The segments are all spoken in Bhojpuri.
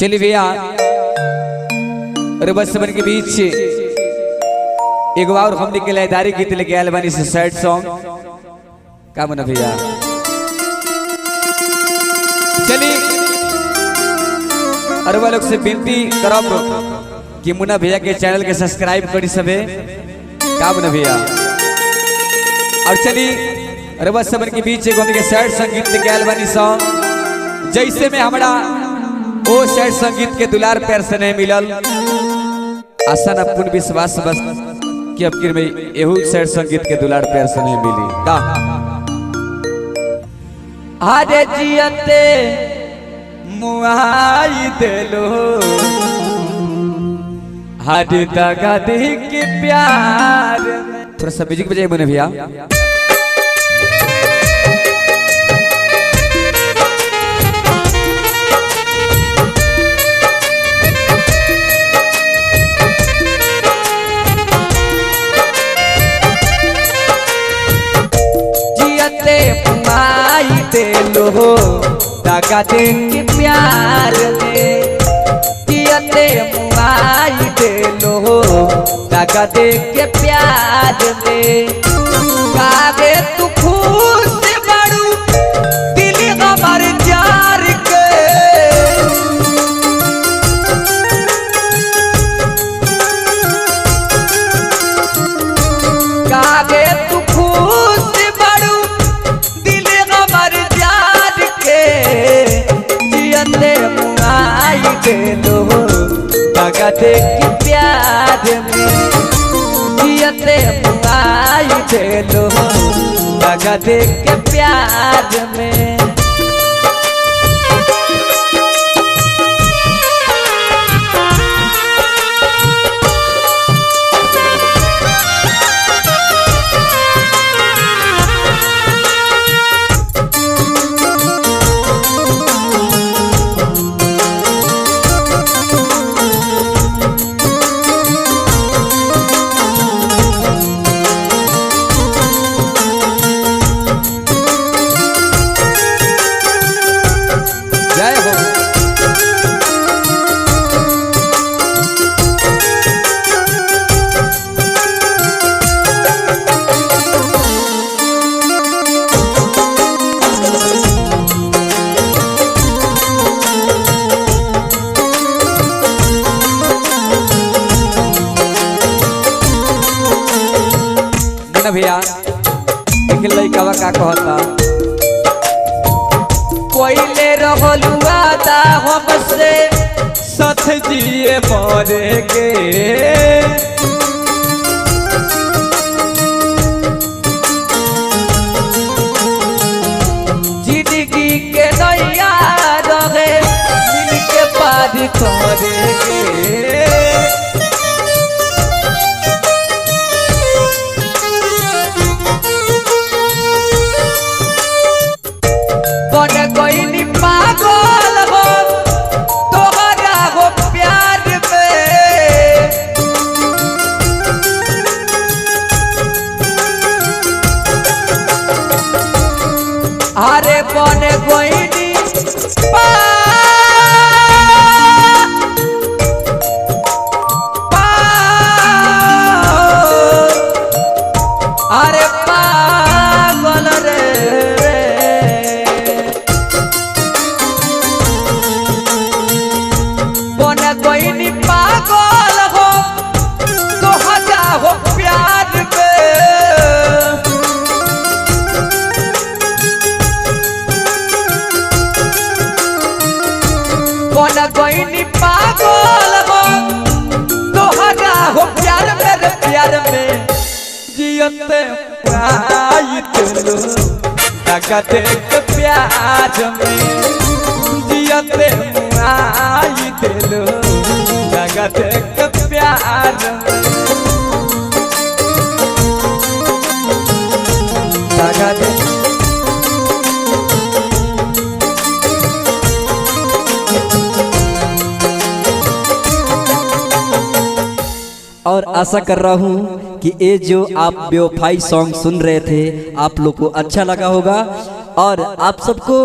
चलिए भैया अरे बस सबन के बीच एक बार हमने के लयदारी गीत लेके आयल बानी से सैड सॉन्ग का मन भैया। चलिए अरबा लोग से विनती करब कि मुन्ना भैया के चैनल के सब्सक्राइब करी सबे का मन भैया। और चलिए अरबा सबन के बीच एक हमने के सैड संगीत लेके आयल बानी सॉन्ग जैसे में हमारा वो सैड संगीत के दुलार प्यार से नहीं मिलल आशा न पूर्ण विश्वास बस कि अब में एहू सैड संगीत के दुलार प्यार से नहीं मिली का। अरे जियते मुआई देलो हर दगा दी के प्यार। थोड़ा सा म्यूजिक बजाइए मुन्ना भैया। देलो दगा दे के प्यार में जियते मुआई देलो दगा दे के प्यार में कागे तू खुश बड़ू दिल हमार जार के कागे तू खुश बड़ू दिल हमार जार के जियते मुआई देलो दगा दे के प्यार में जियते मुआई देलो दगा दे के प्यार में। भैया एक लइकावा का कहता कोइले रहलू वादा हमसे सथ जिए मरे के जिंदगी के नैया रहे मिल के पार करे के कोई पागल हो तोहरा हो प्यार में अरे बने कोई अरे पागल रे कोई पागल हो तो हजा हो प्यार में कोई पागल हो तो हजा हो प्यार मेरे प्यार में जियते मुआई देलो दगा दे के प्यार में जियते मुआई देलो दगा दे के प्यार में दगा दे। और आशा कर रहा हूँ कि ये जो आप बेवफाई सॉन्ग सुन रहे थे आप लोग को अच्छा लगा होगा और आप सबको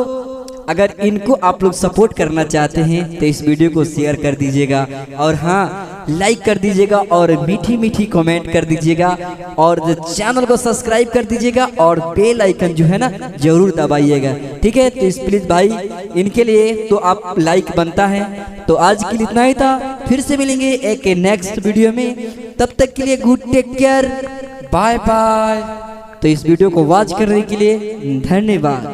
अगर इनको आप लोग सपोर्ट करना चाहते हैं तो इस वीडियो को शेयर कर दीजिएगा और हाँ लाइक कर दीजिएगा और मीठी मीठी कमेंट कर दीजिएगा और चैनल को सब्सक्राइब कर दीजिएगा और बेल आइकन जो है ना जरूर दबाइएगा। ठीक है, तो इस प्लीज भाई इनके लिए तो आप लाइक बनता है। तो आज के लिए इतना ही था, फिर से मिलेंगे एक नेक्स्ट वीडियो में। तब तक के लिए good take care, bye bye. तो इस वीडियो को वॉच करने के लिए धन्यवाद।